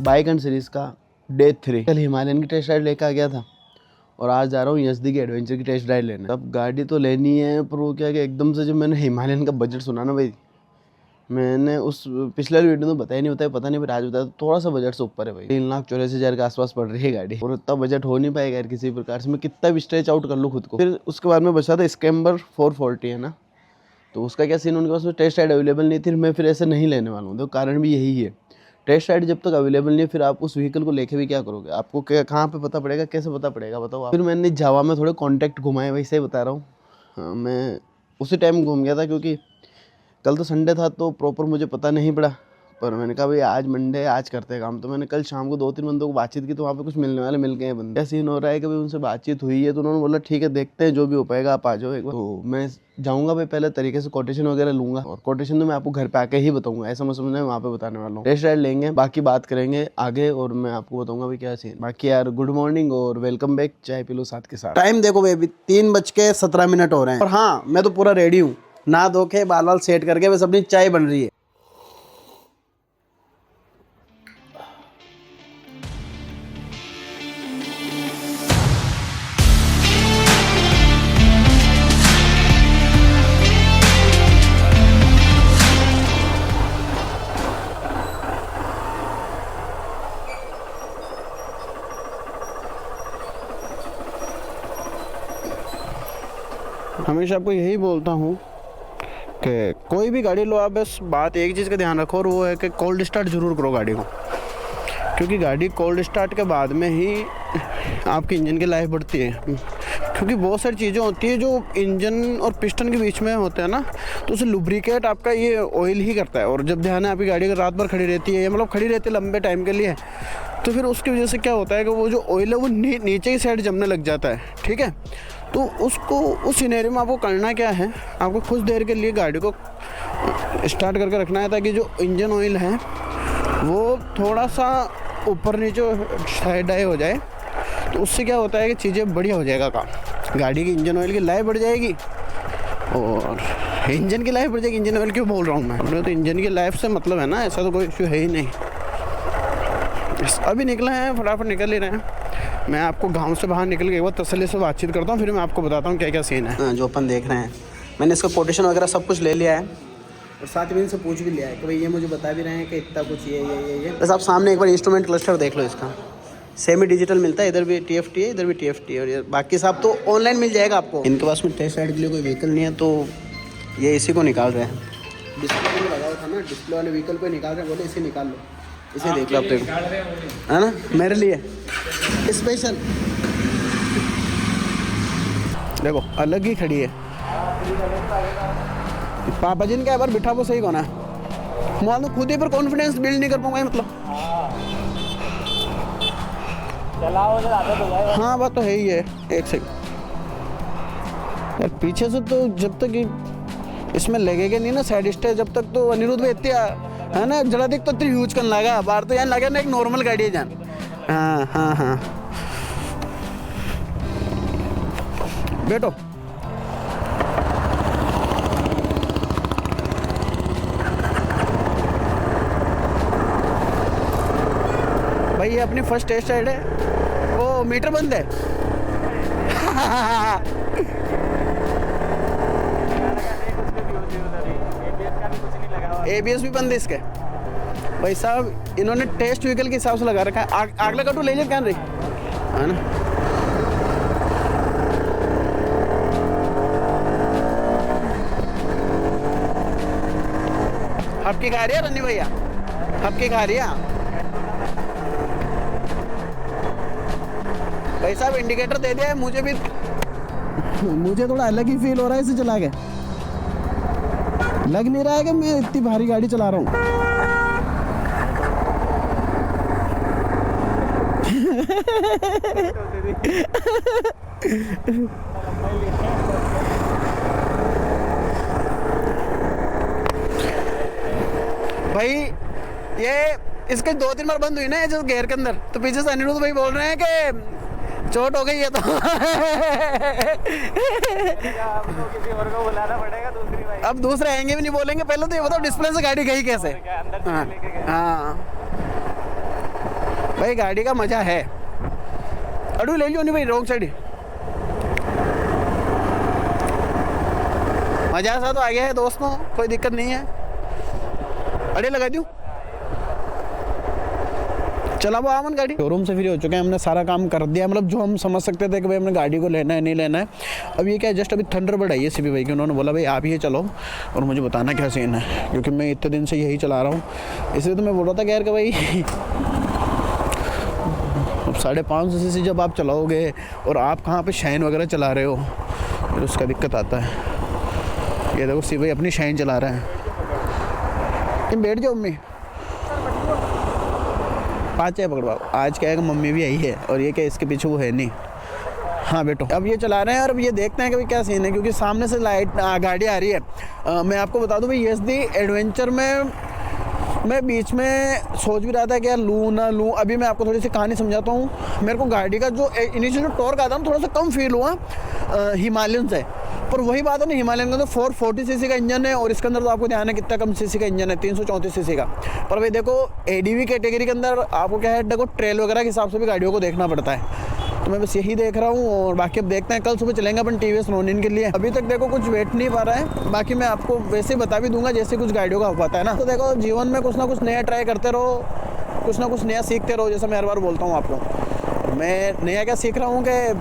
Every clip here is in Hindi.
बाइक एंड सीरीज़ का डे 3। कल हिमालयन की टेस्ट राइड लेकर आ गया था और आज जा रहा हूँ यजदी की एडवेंचर की टेस्ट राइड लेने। अब गाड़ी तो लेनी है, पर वो क्या कि एकदम से जब मैंने हिमालयन का बजट सुना ना भाई, मैंने उस पिछले वीडियो में बताया नहीं, पता नहीं, पर आज बताया तो थोड़ा सा बजट से ऊपर है भाई। 3,84,000 के आसपास पड़ रही है गाड़ी और इतना बजट हो नहीं पाएगा यार किसी प्रकार से। मैं कितना भी स्ट्रेच आउट कर लूँ खुद को। फिर उसके बाद में बचा था स्कैम्बर 440 है ना, तो उसका क्या सीन, उनके पास में टेस्ट राइड अवेलेबल नहीं थी। मैं फिर ऐसे नहीं लेने वाला हूँ, तो कारण भी यही है। टेस्ट राइड जब तक अवेलेबल नहीं है, फिर आप उस व्हीकल को लेके भी क्या करोगे? आपको क्या कहाँ पे पता पड़ेगा, कैसे पता पड़ेगा बताओ आप? फिर मैंने जावा में थोड़े कॉन्टैक्ट घुमाए, वैसे ही बता रहा हूँ। हाँ, मैं उसी टाइम घूम गया था क्योंकि कल तो संडे था तो प्रॉपर मुझे पता नहीं पड़ा, पर मैंने कहा भाई आज मंडे है, आज करते हैं काम। तो मैंने कल शाम को 2-3 बंदों को बातचीत की, तो वहाँ पे कुछ मिलने वाले मिल गए हैं बंदे। क्या सीन हो रहा है कि भाई उनसे बातचीत हुई है, तो उन्होंने बोला ठीक है देखते हैं, जो भी हो पाएगा आप आ जाओ एक बार। तो मैं जाऊँगा भाई, पहले तरीके से कोटेशन वगैरह लूँगा, और कोटेशन तो मैं आपको घर पे आके ही बताऊँगा, ऐसा मत समझना वहाँ पे बताने वाला हूँ। टेस्ट राइड लेंगे, बाकी बात करेंगे आगे, और मैं आपको बताऊँगा भाई क्या सीन। बाकी यार गुड मॉर्निंग और वेलकम बैक। चाय पी लो साथ के साथ। टाइम देखो भाई, 3:17 हो रहे हैं, और हाँ मैं तो पूरा रेडी हूँ, नहा धो के बाल वाल सेट करके बस अपनी चाय बन रही है। हमेशा आपको यही बोलता हूँ कि कोई भी गाड़ी लो आप, बस बात एक चीज़ का ध्यान रखो, और वो है कि कोल्ड स्टार्ट ज़रूर करो गाड़ी को, क्योंकि गाड़ी कोल्ड स्टार्ट के बाद में ही आपकी इंजन की लाइफ बढ़ती है। क्योंकि बहुत सारी चीज़ें होती है जो इंजन और पिस्टन के बीच में होते हैं ना, तो उसे लुब्रिकेट आपका ये ऑयल ही करता है। और जब ध्यान है आपकी गाड़ी अगर रात भर खड़ी रहती है, मतलब खड़ी रहती है लंबे टाइम के लिए, तो फिर उसकी वजह से क्या होता है कि वो जो ऑयल है वो नीचे की साइड जमने लग जाता है। ठीक है, तो उसको उस सिनेरियो में आपको करना क्या है, आपको कुछ देर के लिए गाड़ी को स्टार्ट करके रखना है, ताकि जो इंजन ऑयल है वो थोड़ा सा ऊपर नीचे साइड आए हो जाए। तो उससे क्या होता है कि चीज़ें बढ़िया हो जाएगा काम, गाड़ी की इंजन ऑयल की लाइफ बढ़ जाएगी, और इंजन की लाइफ बढ़ जाएगी। इंजन ऑयल क्यों बोल रहा हूँ मैं, तो इंजन की लाइफ से मतलब है ना, ऐसा तो कोई इशू है ही नहीं। अभी निकले हैं, फटाफट निकल ही रहे हैं। मैं आपको गांव से बाहर निकल के एक बार तसल्ली से बातचीत करता हूँ, फिर मैं आपको बताता हूँ क्या क्या सीन है। जो अपन देख रहे हैं, मैंने इसका कोटेशन वगैरह सब कुछ ले लिया है, और साथ में इनसे पूछ भी लिया है कि भाई ये मुझे बता भी रहे हैं कि इतना कुछ ये। बस आप सामने एक बार इंस्ट्रूमेंट क्लस्टर देख लो, इसका सेमी डिजिटल मिलता है, इधर भी TFT है, इधर भी TFT है, और ये बाकी सब तो ऑनलाइन मिल जाएगा आपको। इनके पास में टेस्ट राइड के लिए कोई व्हीकल नहीं है, तो ये इसी को निकाल रहे हैं। डिस्प्ले में लगा हुआ था ना, डिस्प्ले वाले व्हीकल को निकाल रहे हैं, बोले इसे निकाल लो, इसे देख लो आप, देखो है ना, मेरे लिए स्पेशल। देखो अलग ही खड़ी है, पापा जी ने क्या बार बिठा वो सही कोना है, मान लो खुद ही पर कॉन्फिडेंस बिल्ड नहीं कर पाऊंगा, मतलब हाँ बात तो है ही है। एक सेकंड यार, पीछे से तो जब तक इसमें लगेगा नहीं ना साइड स्टे, जब तक तो अनिरुद्ध भाई इतनी है ना, जरा देख तो यूज करने लगा बाहर, तो यहाँ लगे ना एक नॉर्मल गाड़ी है जान। हाँ हाँ हाँ बैठो। भाई ये अपनी फर्स्ट टेस्ट राइड है। वो मीटर बंद है। ABS भी बंद है इसके। भाई साहब इन्होंने टेस्ट व्हीकल के हिसाब से लगा रखा है। अगला कटू ले क्या रही है ना, आपकी खा रही है रन्नी भैया, आपकी खा रही है। भाई साहब इंडिकेटर दे दिया है, मुझे थोड़ा अलग ही फील हो रहा है इसे चला के। लग नहीं रहा है कि मैं इतनी भारी गाड़ी चला रहा हूँ। भाई ये इसके 2-3 बार बंद हुई ना जो गेयर के अंदर, तो पीछे से अनिरुद्ध भाई बोल रहे हैं कि चोट हो गई है, तो किसी और को बुलाना पड़ेगा दूसरी बाइक। अब दूसरे आएंगे भी नहीं बोलेंगे, पहले तो ये बताओ डिस्प्ले से गाड़ी गई कैसे। हाँ भाई गाड़ी का मज़ा है। अड़ू ले लियो नहीं भाई, रॉन्ग साइड मज़ा सा तो आ गया है दोस्तों, कोई दिक्कत नहीं है। अड़े लगा दूँ, चला वो आमन गाड़ी। शोरूम से फ्री हो चुके हैं, हमने सारा काम कर दिया, मतलब जो हम समझ सकते थे कि भाई हमने गाड़ी को लेना है नहीं लेना है। अब ये क्या है, जस्ट अभी थंडरबर्ड आई है सीपी भाई की, उन्होंने बोला भाई आप ये चलो और मुझे बताना क्या सीन है, क्योंकि मैं इतने दिन से यही चला रहा हूँ। इसलिए तो मैं बोल रहा था कि यार कि भाई 550 सीसी जब आप चलाओगे और आप कहाँ पे शाइन वगैरह चला रहे हो, फिर उसका दिक्कत आता है। ये देखो सीपी भाई अपनी शाइन चला रहा है। तुम बैठ जाओ मम्मी, 5 है पकड़वाओ। आज क्या है कि मम्मी भी आई है और ये क्या इसके पीछे वो है नहीं। हाँ बेटो, अब ये चला रहे हैं और अब ये देखते हैं कि भाई क्या सीन है, क्योंकि सामने से लाइट गाड़ी आ रही है। मैं आपको बता दूं भाई यस एडवेंचर में मैं बीच में सोच भी रहा था कि यार लूँ ना लूँ। अभी मैं आपको थोड़ी सी कहानी समझाता हूँ। मेरे को गाड़ी का जो इनिशियल जो टॉर्क आता है थोड़ा सा कम फील हुआ हिमालयन से, पर वही बात है ना, हिमालयन का तो 440 सीसी का इंजन है और इसके अंदर तो आपको ध्यान है कितना कम सीसी का इंजन है, 334 सीसी का। पर भाई देखो एडीवी कैटेगरी के अंदर आपको क्या है, देखो ट्रेल वगैरह के हिसाब से भी गाड़ियों को देखना पड़ता है। तो मैं बस यही देख रहा हूँ और बाकी अब देखते हैं, कल सुबह चलेंगे अपन टीवीएस रोनिन के लिए। अभी तक देखो कुछ वेट नहीं पा रहा है, बाकी मैं आपको वैसे बता भी दूंगा जैसे कुछ गाड़ियों का हो पाता है ना। तो देखो जीवन में कुछ ना कुछ नया ट्राई करते रहो, कुछ ना कुछ नया सीखते रहो। जैसा मैं हर बार बोलता हूँ आपको, मैं नया क्या सीख रहा हूँ कि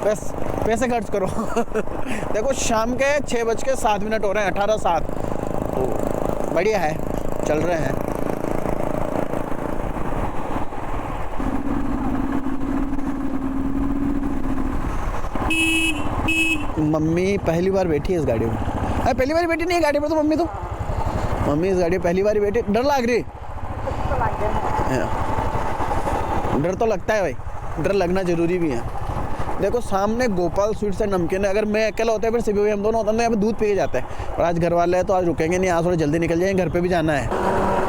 बस पैसे खर्च करो। देखो शाम के 6:07 हो रहे हैं, 18:07, तो बढ़िया है, चल रहे हैं। मम्मी पहली बार बैठी है इस गाड़ी में। अरे पहली बार बैठी नहीं है गाड़ी पर, तो मम्मी इस गाड़ी में पहली बार बैठी। डर लग रही? डर तो लगता है भाई, डर लगना जरूरी भी है। देखो सामने गोपाल स्वीट्स एंड नमकीन है। अगर मैं अकेला होता है फिर सीपी भाई हम दोनों होता है तो यहाँ पे दूध पी के जाते हैं, और आज घर वाले हैं तो आज रुकेंगे नहीं, आज थोड़ा जल्दी निकल जाएंगे, घर पे भी जाना है।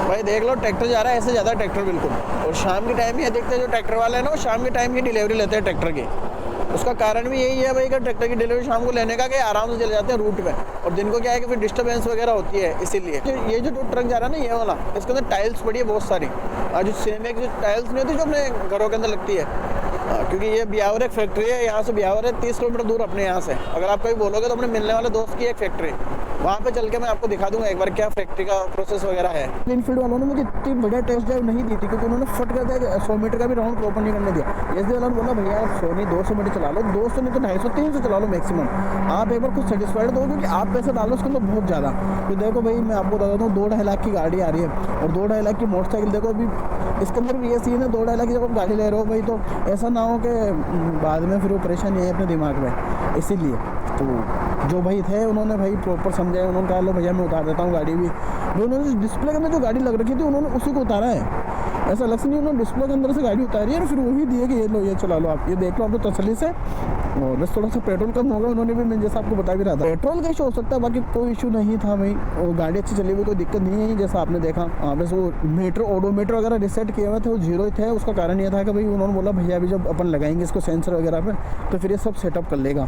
भाई देख लो ट्रैक्टर जा रहा है, ऐसे ज़्यादा ट्रैक्टर बिल्कुल। और शाम के टाइम ही देखते हैं जो ट्रैक्टर वाले हैं ना, वो शाम के टाइम ही डिलीवरी लेते हैं ट्रैक्टर की। उसका कारण भी यही है भाई कि ट्रैक्टर की डिलीवरी शाम को लेने का कि आराम से चले जाते हैं रूट पे, और दिन को क्या है कि फिर डिस्टर्बेंस वगैरह होती है। इसीलिए ये जो ट्रक जा रहा है ना ये वाला, इसके अंदर टाइल्स पड़ी है बहुत सारी, और जो सिनेमा की जो टाइल्स नहीं होती जो अपने घरों के अंदर लगती है, क्योंकि ये ब्यावर एक फैक्ट्री है, यहाँ से ब्यावर है 30 किलोमीटर दूर अपने यहाँ से। अगर आप कहीं बोलोगे तो अपने मिलने वाले दोस्त की एक फैक्ट्री, वहाँ पे चल के मैं आपको दिखा दूंगा एक बार क्या फैक्ट्री का प्रोसेस वगैरह है। इनफील्ड वालों ने मुझे इतनी बढ़िया टेस्ट ड्राइव नहीं दी थी, क्योंकि उन्होंने फट कर दिया 100 मीटर का भी राउंड प्रॉपर नहीं करने दिया। एसडी वालों ने बोला भैया 100 नहीं 200 मीटर चला लो, 200 नहीं तो 250-300 चला लो मैक्सिमम। आप एक बार खुद सेटिस्फाइड दो, क्योंकि आप पैसे डालो उसके अंदर बहुत ज़्यादा। तो देखो भाई मैं आपको बता देता हूँ, 2-2.5 लाख की गाड़ी आ रही है और 2-2.5 लाख की मोटरसाइकिल। देखो अभी इसके अंदर भी ये सीन है, 2-2.5 लाख की जब आप गाड़ी ले रहे हो भाई, तो ऐसा ना हो कि बाद में फिर वो परेशानी है अपने दिमाग में। इसीलिए तो जो भाई थे उन्होंने भाई प्रॉपर समझाया, उन्होंने कहा लो भैया मैं उतार देता हूँ गाड़ी भी। जो उन्होंने डिस्प्ले के अंदर जो गाड़ी लग रखी थी उन्होंने उसी को उतारा है, ऐसा लग नहीं उन्होंने डिस्प्ले के अंदर से गाड़ी उतारी है और फिर वही दिए कि ये लो ये चला लो, आप ये देख लो आप तो तसल्ली से। और बस थोड़ा सा पेट्रोल कम होगा, उन्होंने भी मैं जैसा आपको बता भी रहा था पेट्रोल का इशू हो सकता है, बाकी कोई इशू नहीं था भाई। और गाड़ी अच्छी चली हुई, कोई दिक्कत नहीं है जैसा आपने देखा। बस वो मीटर ओडोमीटर वगैरह रिसेट किए हुए थे, वो 0 ही थे। उसका कारण ये था कि भाई उन्होंने बोला भैया अभी जब अपन लगाएंगे इसको सेंसर वगैरह पे तो फिर ये सब सेटअप कर लेगा,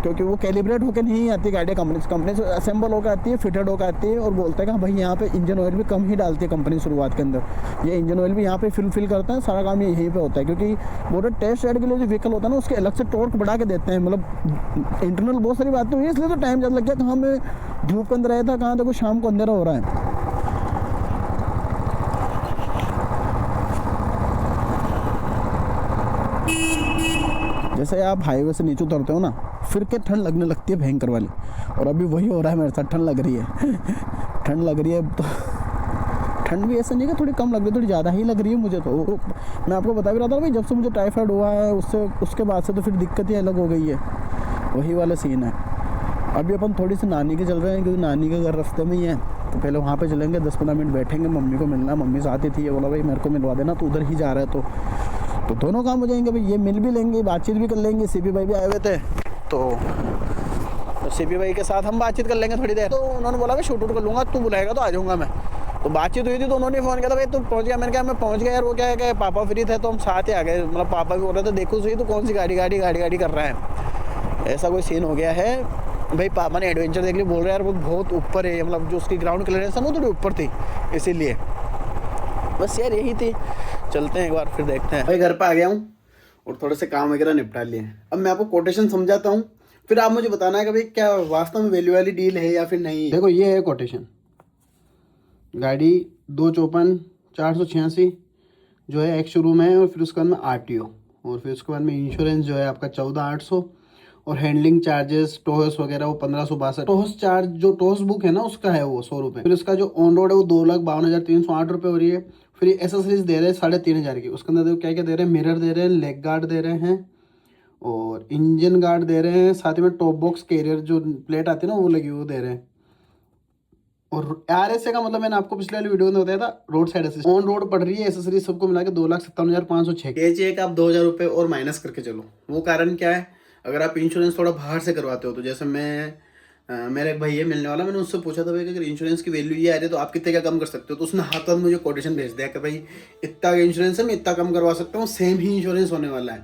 क्योंकि वो कैलिब्रेट होकर नहीं आती गाड़ी, कंपनी से असेंबल होकर आती है, फिटेड होकर आती है। और बोलते हैं कि भाई यहाँ पे इंजन ऑयल भी कम ही डालती है कंपनी शुरुआत के अंदर, ये इंजन ऑयल भी यहाँ पे फिल करता है, सारा काम ये यहीं पे होता है। क्योंकि बोलो टेस्ट राइड के लिए जो व्हीकल होता है ना उसके अलग से टॉर्क बढ़ा के देते हैं, मतलब इंटरनल बहुत सारी बातें हुई, इसलिए तो टाइम ज़्यादा लग गया। कहाँ मैं धूप के अंदर आया था, कहाँ देखो शाम को अंधेरा हो रहा है। जैसे आप हाईवे से नीचे उतरते हो ना, फिर के ठंड लगने लगती है भयंकर वाली, और अभी वही हो रहा है मेरे साथ, ठंड लग रही है। ठंड लग रही है तो ठंड भी ऐसा नहीं कि थोड़ी कम लग रही है, थोड़ी ज़्यादा ही लग रही है मुझे। तो मैं आपको बता भी रहा था भाई, जब से मुझे टाइफाइड हुआ है उसके बाद से तो फिर दिक्कत ही अलग हो गई है, वही वाला सीन है। अभी अपन थोड़ी सी नानी के चल रहे हैं, क्योंकि नानी का घर रास्ते में ही है, तो पहले वहाँ पे चलेंगे, 10-15 मिनट बैठेंगे, मम्मी को मिलना, मम्मी साथ ही थी, ये बोला भाई मेरे को मिलवा देना, तो उधर ही जा रहा है तो दोनों काम हो जाएंगे भाई, ये मिल भी लेंगे, बातचीत भी कर लेंगे। सीपी भाई भी आए हुए थे तो सीपी भाई के साथ हम बातचीत कर लेंगे थोड़ी देर। तो उन्होंने बोला भाई शूट कर लूँगा, तू बुलाएगा तो आ जाऊँगा मैं। तो बातचीत हुई थी तो उन्होंने फ़ोन किया था भाई तू पहुँच गया, मैंने कहा मैं पहुँच गया यार। वो क्या है कि पापा फ्री थे तो हम साथ ही आ गए, मतलब पापा भी बोल रहे थे देखो सही तो कौन सी गाड़ी कर रहा है, ऐसा कोई सीन हो गया है भाई। पापा ने एडवेंचर देख ली, बोल रहे यार वो बहुत ऊपर है, मतलब जो उसकी ग्राउंड क्लियरेंस है वो थोड़ी ऊपर थी, इसीलिए बस यार यही थी। चलते हैं एक बार फिर देखते हैं। भाई घर पे आ गया हूँ और थोड़े से काम वगैरह निपटा लिए हैं। अब मैं आपको कोटेशन समझाता हूँ, फिर आप मुझे बताना है कि भाई क्या वास्तव में वैल्यू वाली डील है या फिर नहीं। देखो ये है कोटेशन, गाड़ी 254,486 जो है एक्स शोरूम है, और फिर उसके बाद में RTO, और फिर उसके बाद में इंश्योरेंस जो है आपका 14,800, और हैंडलिंग चार्जेस टोहस वगैरह वो 1562। टोहस चार्ज जो टोहस बुक है ना उसका है वो 100 रुपये। फिर उसका जो ऑन रोड है वो 2,52,308 रुपये हो रही है। फिर एसेसरीज दे रहे हैं 3,500 की। उसके अंदर देखो क्या क्या दे रहे हैं, मिरर दे रहे हैं, लेग गार्ड दे रहे हैं, और इंजन गार्ड दे रहे हैं, साथ ही में टॉप बॉक्स कैरियर जो प्लेट आती है ना वो लगी वो दे रहे हैं। और RSA का मतलब मैंने आपको पिछले वाली वीडियो में बताया था, road side assist on road पड़ रही है एसेसरी सबको मिला के 2,57,506। एक आप 2,000 रुपये और माइनस करके चलो। वो कारण क्या है, अगर आप इंश्योरेंस थोड़ा बाहर से करवाते हो तो जैसे मेरा एक भाई है मिलने वाला, मैंने उससे पूछा था भाई अगर इंश्योरेंस की वैल्यू ये आ रही है तो आप कितने का कम कर सकते हो, तो उसने हाथ हाथ मुझे कोटेशन भेज दिया कि भाई इतना इंश्योरेंस है मैं इतना कम करवा सकता हूँ, सेम ही इंश्योरेंस होने वाला है।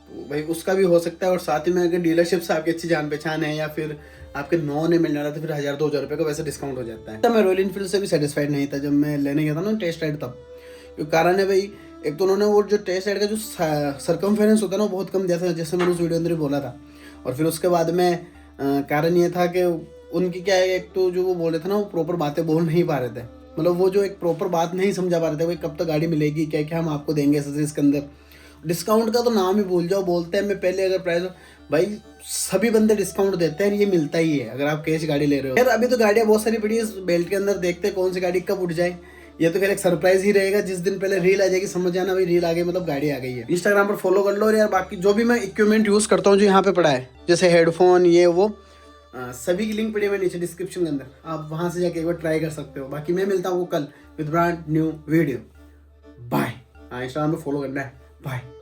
तो भाई उसका भी हो सकता है। और साथ ही में अगर डीलरशिप से आपकी अच्छी जान पहचान है या फिर आपके नॉन में मिलने वाला तो फिर 1,000-2,000 रुपये का वैसे डिस्काउंट हो जाता है। तब मैं रॉयल इनफील्ड से भी सेटिस्फाइड नहीं था जब मैं लेने गया था ना टेस्ट राइड तब, क्योंकि कारण है भाई एक तो उन्होंने वो जो टेस्ट राइड का जो सर्कमफेरेंस होता है ना वो बहुत कम दिया था, जैसे मैंने उस वीडियो अंदर बोला था। और फिर उसके बाद में कारण ये था कि उनकी क्या है, एक तो जो वो बोल रहे थे ना वो प्रॉपर बातें बोल नहीं पा रहे थे, मतलब वो जो एक प्रॉपर बात नहीं समझा पा रहे थे, भाई कब तक गाड़ी मिलेगी, क्या क्या हम आपको देंगे एसेसरीज के अंदर। डिस्काउंट का तो नाम ही भूल जाओ, बोलते हैं मैं पहले अगर प्राइस, भाई सभी बंदे डिस्काउंट देते हैं, ये मिलता ही है अगर आप कैश गाड़ी ले रहे हो। यार अभी तो गाड़ियाँ बहुत सारी पड़ी है इस बेल्ट के अंदर, देखते हैं कौन सी गाड़ी कब उठ जाए। ये तो फिर एक सरप्राइज ही रहेगा, जिस दिन पहले रील आ जाएगी समझ जाना भाई रील आ गई मतलब गाड़ी आ गई है। इंस्टाग्राम पर फॉलो कर लो। और यार बाकी जो भी मैं इक्विपमेंट यूज करता हूँ जो यहाँ पे पड़ा है, जैसे हेडफोन ये वो, सभी की लिंक पड़ी है नीचे डिस्क्रिप्शन के अंदर, आप वहां से जाके एक बार ट्राई कर सकते हो। बाकी मैं मिलता हूँ कल with brand new video. Bye. Instagram पे फॉलो करना है। बाय।